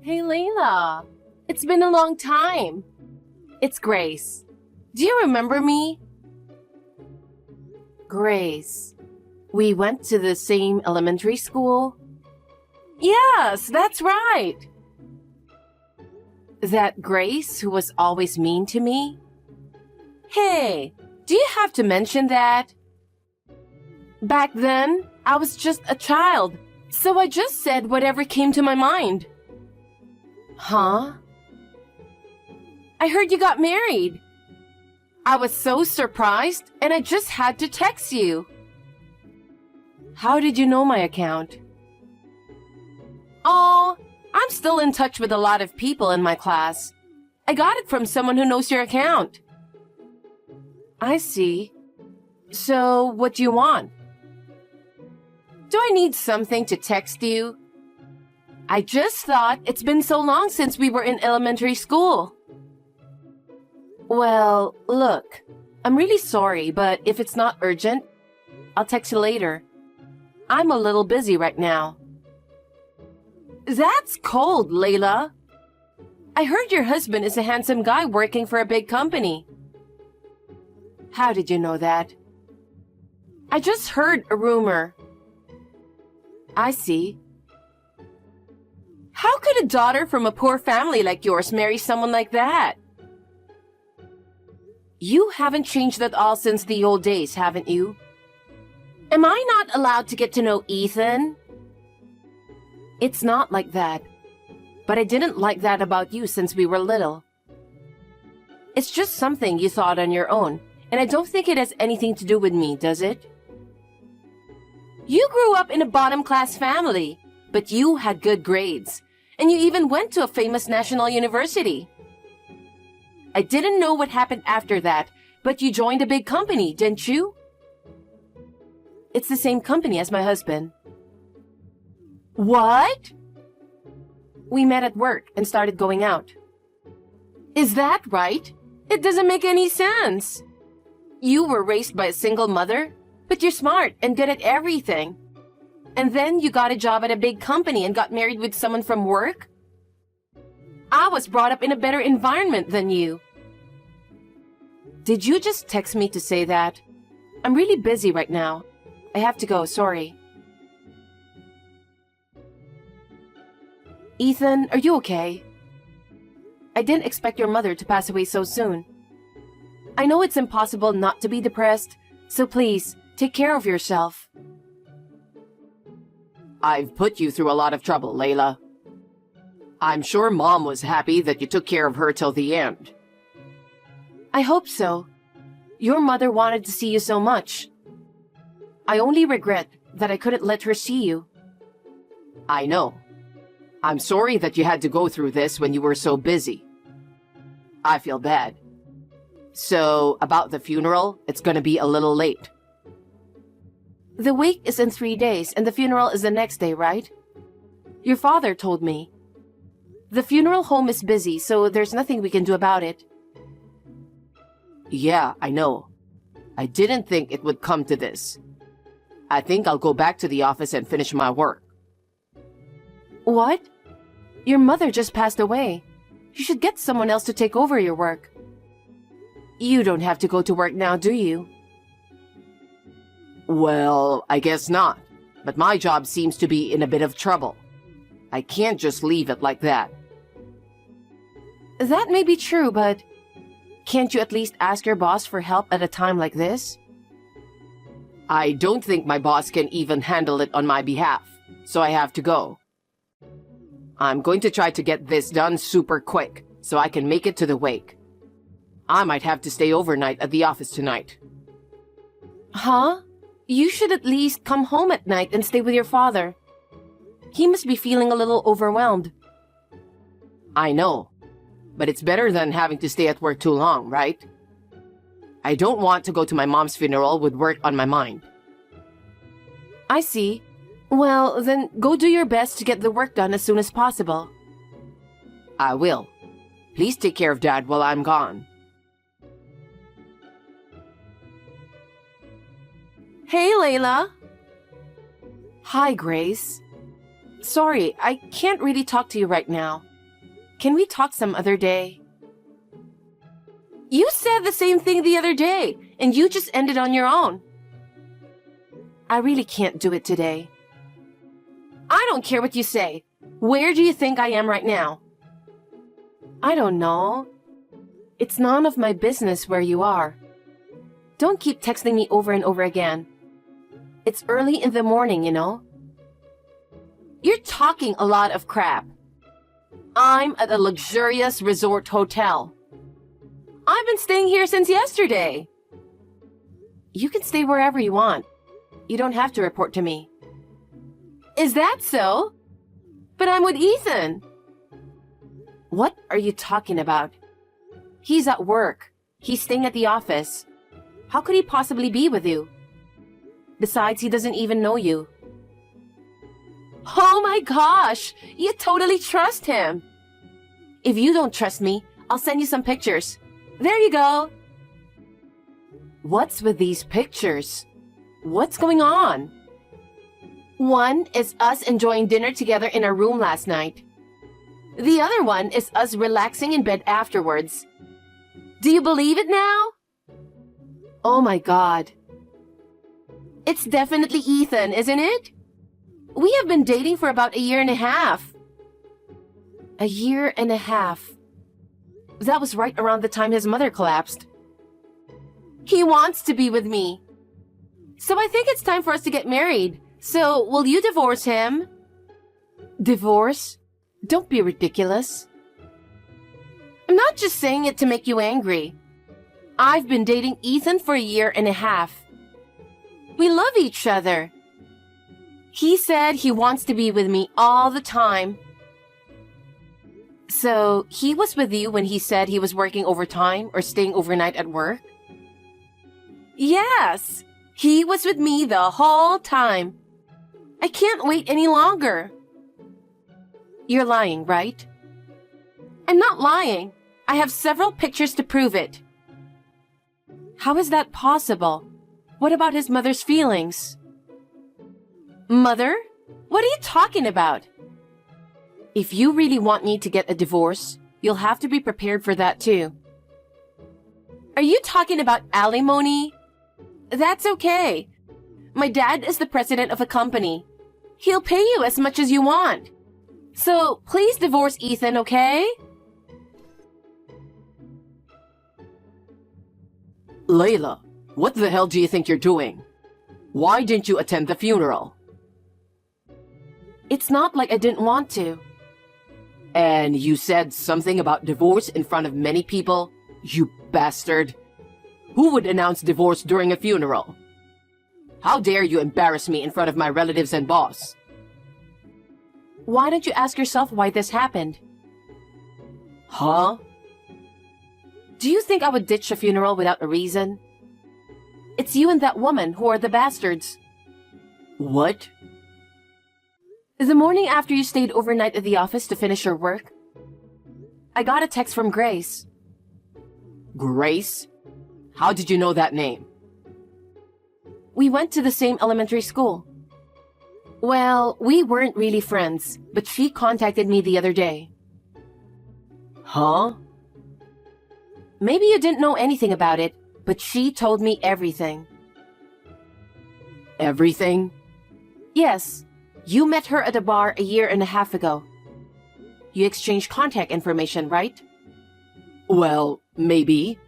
Hey, Layla. It's been a long time. It's Grace. Do you remember me? Grace. We went to the same elementary school? Yes, that's right. That Grace who was always mean to me? Hey, do you have to mention that? Back then, I was just a child, so I just said whatever came to my mind. Huh? I heard you got married. I was so surprised, and I just had to text you. How did you know my account? Oh, I'm still in touch with a lot of people in my class. I got it from someone who knows your account. I see. So, what do you want? Do I need something to text you? I just thought it's been so long since we were in elementary school. Well, look, I'm really sorry, but if it's not urgent, I'll text you later. I'm a little busy right now. That's cold, Layla. I heard your husband is a handsome guy working for a big company. How did you know that? I just heard a rumor. I see. How could a daughter from a poor family like yours marry someone like that? You haven't changed at all since the old days, haven't you? Am I not allowed to get to know Ethan? It's not like that. But I didn't like that about you since we were little. It's just something you thought on your own, and I don't think it has anything to do with me, does it? You grew up in a bottom-class family, but you had good grades, and you even went to a famous national university. I didn't know what happened after that, but you joined a big company, didn't you? It's the same company as my husband. What? We met at work and started going out. Is that right? It doesn't make any sense. You were raised by a single mother, but you're smart and good at everything. And then you got a job at a big company and got married with someone from work? I was brought up in a better environment than you. Did you just text me to say that? I'm really busy right now. I have to go, sorry. Ethan, are you okay? I didn't expect your mother to pass away so soon. I know it's impossible not to be depressed, so please, take care of yourself. I've put you through a lot of trouble, Layla. I'm sure Mom was happy that you took care of her till the end. I hope so. Your mother wanted to see you so much. I only regret that I couldn't let her see you. I know. I'm sorry that you had to go through this when you were so busy. I feel bad. So, about the funeral, it's gonna be a little late. The wake is in 3 days and the funeral is the next day, right? Your father told me. The funeral home is busy, so there's nothing we can do about it. Yeah, I know. I didn't think it would come to this. I think I'll go back to the office and finish my work. What? Your mother just passed away. You should get someone else to take over your work. You don't have to go to work now, do you? Well, I guess not. But my job seems to be in a bit of trouble. I can't just leave it like that. That may be true, but can't you at least ask your boss for help at a time like this? I don't think my boss can even handle it on my behalf, so I have to go. I'm going to try to get this done super quick, so I can make it to the wake. I might have to stay overnight at the office tonight. Huh? You should at least come home at night and stay with your father. He must be feeling a little overwhelmed. I know, but it's better than having to stay at work too long, right? I don't want to go to my mom's funeral with work on my mind. I see. Well, then go do your best to get the work done as soon as possible. I will. Please take care of Dad while I'm gone. Hey, Layla. Hi, Grace. Sorry, I can't really talk to you right now. Can we talk some other day? You said the same thing the other day, and you just ended on your own. I really can't do it today. I don't care what you say. Where do you think I am right now? I don't know. It's none of my business where you are. Don't keep texting me over and over again. It's early in the morning, you know. You're talking a lot of crap. I'm at a luxurious resort hotel. I've been staying here since yesterday. You can stay wherever you want. You don't have to report to me. Is that so? But I'm with Ethan. What are you talking about? He's at work. He's staying at the office. How could he possibly be with you? Besides, he doesn't even know you. Oh my gosh! You totally trust him! If you don't trust me, I'll send you some pictures. There you go! What's with these pictures? What's going on? One is us enjoying dinner together in our room last night. The other one is us relaxing in bed afterwards. Do you believe it now? Oh my god. It's definitely Ethan, isn't it? We have been dating for about 1.5 years. 1.5 years. That was right around the time his mother collapsed. He wants to be with me. So I think it's time for us to get married. So, will you divorce him? Divorce? Don't be ridiculous. I'm not just saying it to make you angry. I've been dating Ethan for 1.5 years. We love each other. He said he wants to be with me all the time. So, he was with you when he said he was working overtime or staying overnight at work? Yes, he was with me the whole time. I can't wait any longer. You're lying, right? I'm not lying. I have several pictures to prove it. How is that possible? What about his mother's feelings? Mother? What are you talking about? If you really want me to get a divorce, you'll have to be prepared for that too. Are you talking about alimony? That's okay. My dad is the president of a company. He'll pay you as much as you want. So please divorce Ethan, okay? Layla, what the hell do you think you're doing? Why didn't you attend the funeral? It's not like I didn't want to. And you said something about divorce in front of many people? You bastard. Who would announce divorce during a funeral? How dare you embarrass me in front of my relatives and boss? Why don't you ask yourself why this happened? Huh? Do you think I would ditch a funeral without a reason? It's you and that woman who are the bastards. What? The morning after you stayed overnight at the office to finish your work, I got a text from Grace. Grace? How did you know that name? We went to the same elementary school. Well, we weren't really friends, but she contacted me the other day. Huh? Maybe you didn't know anything about it, but she told me everything. Everything? Yes. You met her at a bar 1.5 years ago. You exchanged contact information, right? Well, maybe.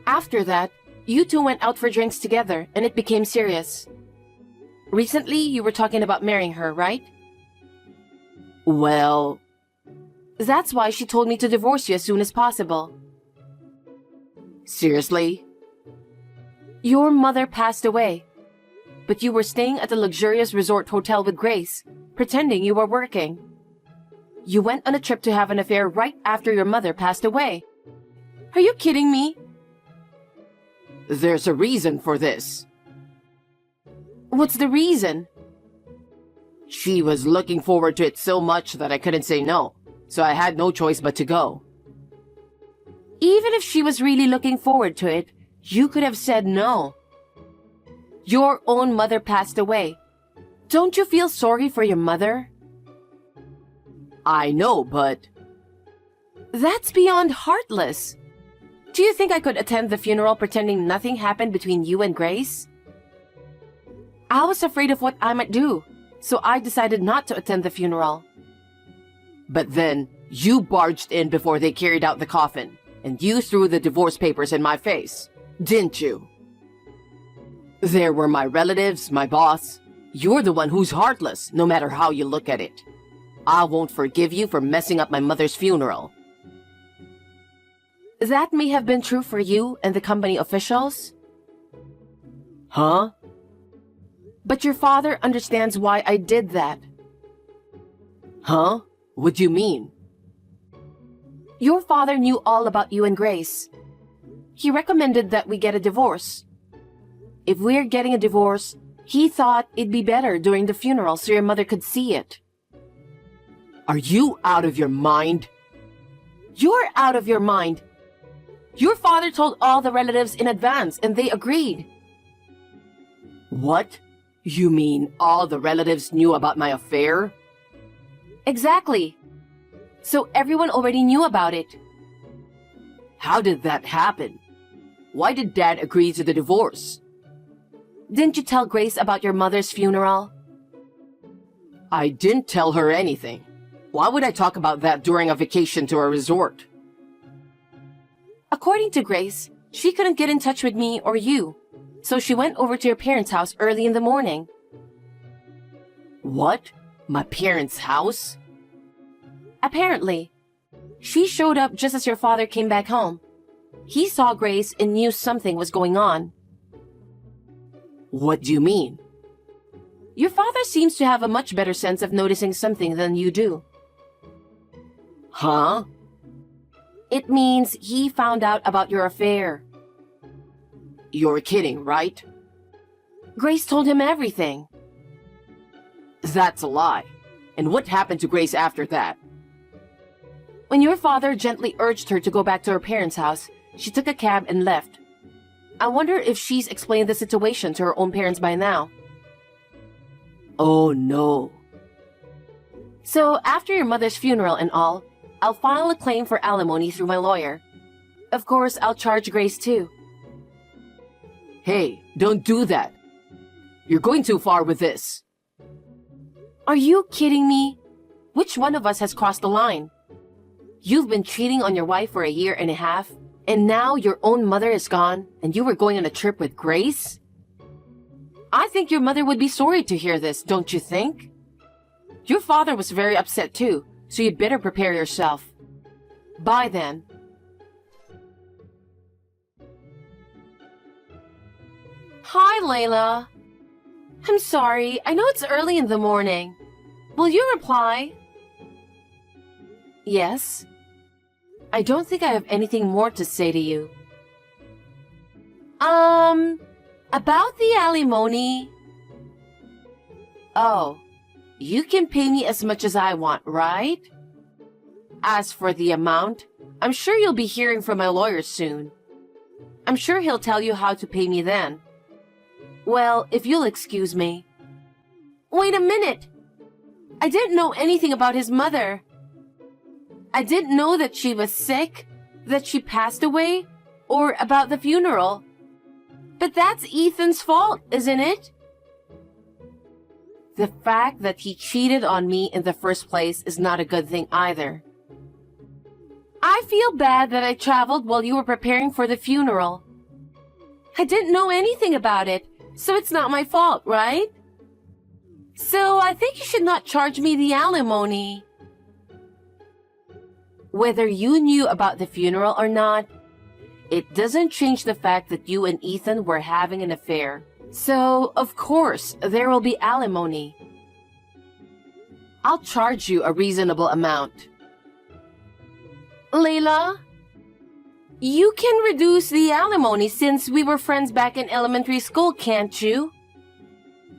After that, you two went out for drinks together, and it became serious. Recently, you were talking about marrying her, right? Well... That's why she told me to divorce you as soon as possible. Seriously? Your mother passed away, but you were staying at a luxurious resort hotel with Grace, pretending you were working. You went on a trip to have an affair right after your mother passed away. Are you kidding me? There's a reason for this. What's the reason? She was looking forward to it so much that I couldn't say no, so I had no choice but to go. Even if she was really looking forward to it, you could have said no. Your own mother passed away. Don't you feel sorry for your mother? I know, but... That's beyond heartless. Do you think I could attend the funeral pretending nothing happened between you and Grace? I was afraid of what I might do, so I decided not to attend the funeral. But then, you barged in before they carried out the coffin, and you threw the divorce papers in my face, didn't you? There were my relatives, my boss. You're the one who's heartless, no matter how you look at it. I won't forgive you for messing up my mother's funeral. That may have been true for you and the company officials. Huh? But your father understands why I did that. Huh? What do you mean? Your father knew all about you and Grace. He recommended that we get a divorce. If we're getting a divorce, he thought it'd be better during the funeral so your mother could see it. Are you out of your mind? You're out of your mind. Your father told all the relatives in advance and they agreed. What? You mean all the relatives knew about my affair? Exactly. So everyone already knew about it. How did that happen? Why did Dad agree to the divorce? Didn't you tell Grace about your mother's funeral? I didn't tell her anything. Why would I talk about that during a vacation to a resort? According to Grace, she couldn't get in touch with me or you, so she went over to your parents' house early in the morning. What? My parents' house? Apparently. She showed up just as your father came back home. He saw Grace and knew something was going on. What do you mean? Your father seems to have a much better sense of noticing something than you do. Huh? It means he found out about your affair. You're kidding, right? Grace told him everything. That's a lie. And what happened to Grace after that? When your father gently urged her to go back to her parents' house, she took a cab and left. I wonder if she's explained the situation to her own parents by now. Oh no. So after your mother's funeral and all, I'll file a claim for alimony through my lawyer. Of course, I'll charge Grace too. Hey, don't do that. You're going too far with this. Are you kidding me? Which one of us has crossed the line? You've been cheating on your wife for a year and a half, and now your own mother is gone, and you were going on a trip with Grace? I think your mother would be sorry to hear this, don't you think? Your father was very upset too, so you'd better prepare yourself. Bye then. Hi, Layla. I'm sorry, I know it's early in the morning. Will you reply? Yes. I don't think I have anything more to say to you. About the alimony. Oh, you can pay me as much as I want, right? As for the amount, I'm sure you'll be hearing from my lawyer soon. I'm sure he'll tell you how to pay me then. Well, if you'll excuse me. Wait a minute! I didn't know anything about his mother. I didn't know that she was sick, that she passed away, or about the funeral. But that's Ethan's fault, isn't it? The fact that he cheated on me in the first place is not a good thing either. I feel bad that I traveled while you were preparing for the funeral. I didn't know anything about it, so it's not my fault, right? So I think you should not charge me the alimony. Whether you knew about the funeral or not, it doesn't change the fact that you and Ethan were having an affair. So, of course, there will be alimony. I'll charge you a reasonable amount. Layla, you can reduce the alimony since we were friends back in elementary school, can't you?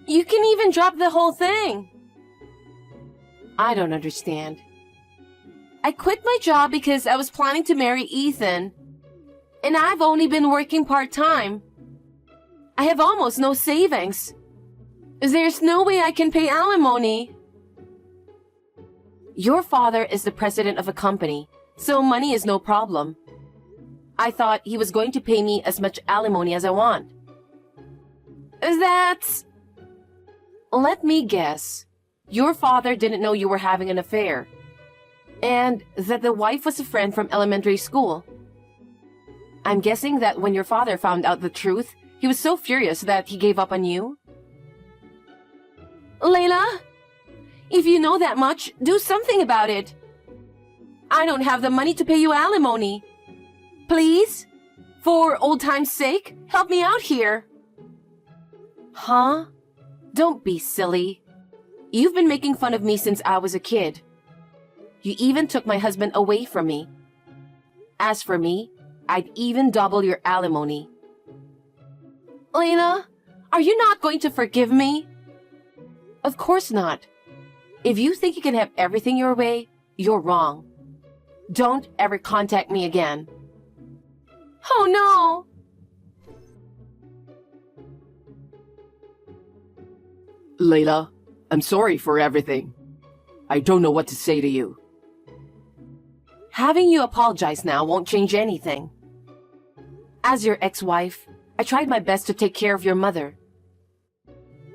You can even drop the whole thing. I don't understand. I quit my job because I was planning to marry Ethan. And I've only been working part-time. I have almost no savings. There's no way I can pay alimony. Your father is the president of a company, So money is no problem. I thought he was going to pay me as much alimony as I want. That's... Let me guess. Your father didn't know you were having an affair. And that the wife was a friend from elementary school. I'm guessing that when your father found out the truth, he was so furious that he gave up on you? Layla, if you know that much, do something about it. I don't have the money to pay you alimony. Please? For old time's sake, help me out here. Huh? Don't be silly. You've been making fun of me since I was a kid. You even took my husband away from me. As for me, I'd even double your alimony. Layla, are you not going to forgive me? Of course not. If you think you can have everything your way, you're wrong. Don't ever contact me again. Oh no! Layla, I'm sorry for everything. I don't know what to say to you. Having you apologize now won't change anything. As your ex-wife, I tried my best to take care of your mother.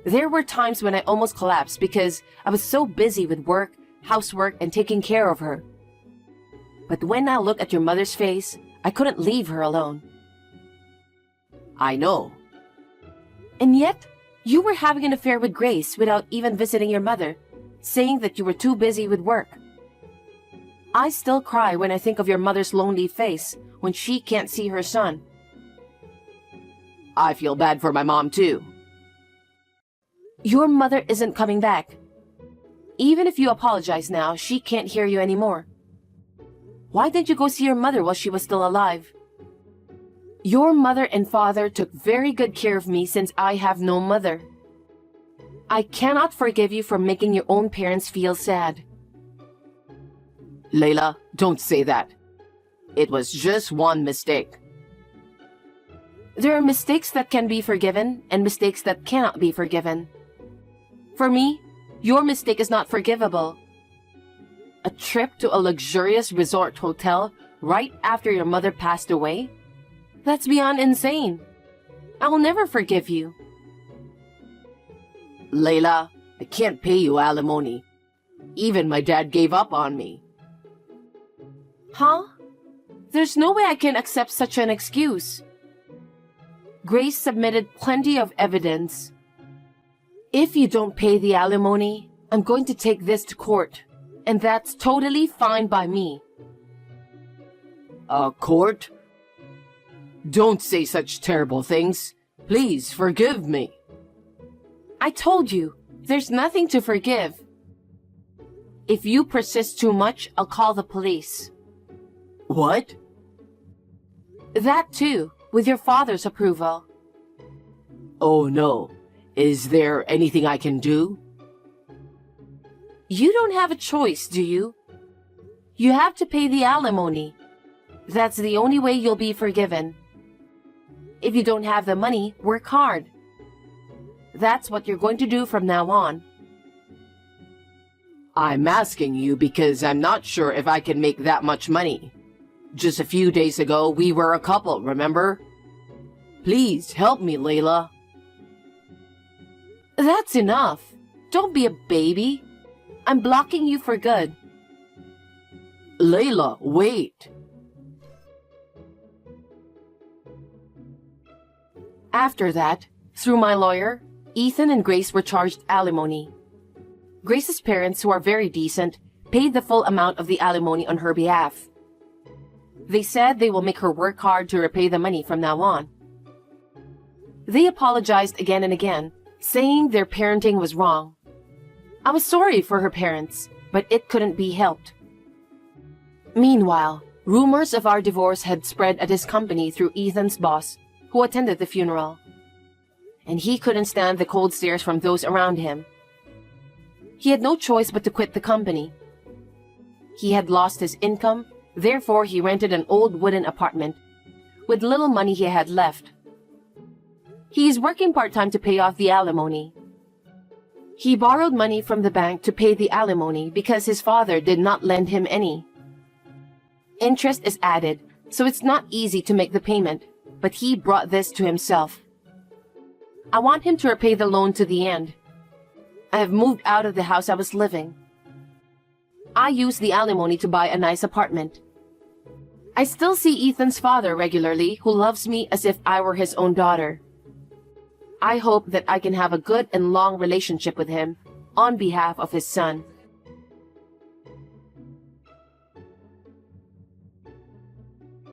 There were times when I almost collapsed because I was so busy with work, housework, and taking care of her. But when I looked at your mother's face, I couldn't leave her alone. I know. And yet, you were having an affair with Grace without even visiting your mother, saying that you were too busy with work. I still cry when I think of your mother's lonely face when she can't see her son. I feel bad for my mom too. Your mother isn't coming back. Even if you apologize now, she can't hear you anymore. Why didn't you go see your mother while she was still alive? Your mother and father took very good care of me since I have no mother. I cannot forgive you for making your own parents feel sad. Layla, don't say that. It was just one mistake. There are mistakes that can be forgiven and mistakes that cannot be forgiven. For me, your mistake is not forgivable. A trip to a luxurious resort hotel right after your mother passed away? That's beyond insane. I will never forgive you. Layla, I can't pay you alimony. Even my dad gave up on me. Huh? There's no way I can accept such an excuse. Grace submitted plenty of evidence. If you don't pay the alimony, I'm going to take this to court, and that's totally fine by me. Court? Don't say such terrible things. Please forgive me. I told you, there's nothing to forgive. If you persist too much, I'll call the police. What? That too, with your father's approval. Oh no. Is there anything I can do? You don't have a choice, do you? You have to pay the alimony. That's the only way you'll be forgiven. If you don't have the money, work hard. That's what you're going to do from now on. I'm asking you because I'm not sure if I can make that much money. Just a few days ago, we were a couple, remember? Please help me, Layla. That's enough. Don't be a baby. I'm blocking you for good. Layla, wait. After that, through my lawyer, Ethan and Grace were charged alimony. Grace's parents, who are very decent, paid the full amount of the alimony on her behalf. They said they will make her work hard to repay the money from now on. They apologized again and again, saying their parenting was wrong. I was sorry for her parents, but it couldn't be helped. Meanwhile, rumors of our divorce had spread at his company through Ethan's boss, who attended the funeral. And he couldn't stand the cold stares from those around him. He had no choice but to quit the company. He had lost his income, therefore he rented an old wooden apartment with little money he had left. He is working part-time to pay off the alimony. He borrowed money from the bank to pay the alimony because his father did not lend him any. interest is added, so it's not easy to make the payment, but he brought this to himself. I want him to repay the loan to the end. I have moved out of the house I was living. I used the alimony to buy a nice apartment. I still see Ethan's father regularly, who loves me as if I were his own daughter. I hope that I can have a good and long relationship with him on behalf of his son.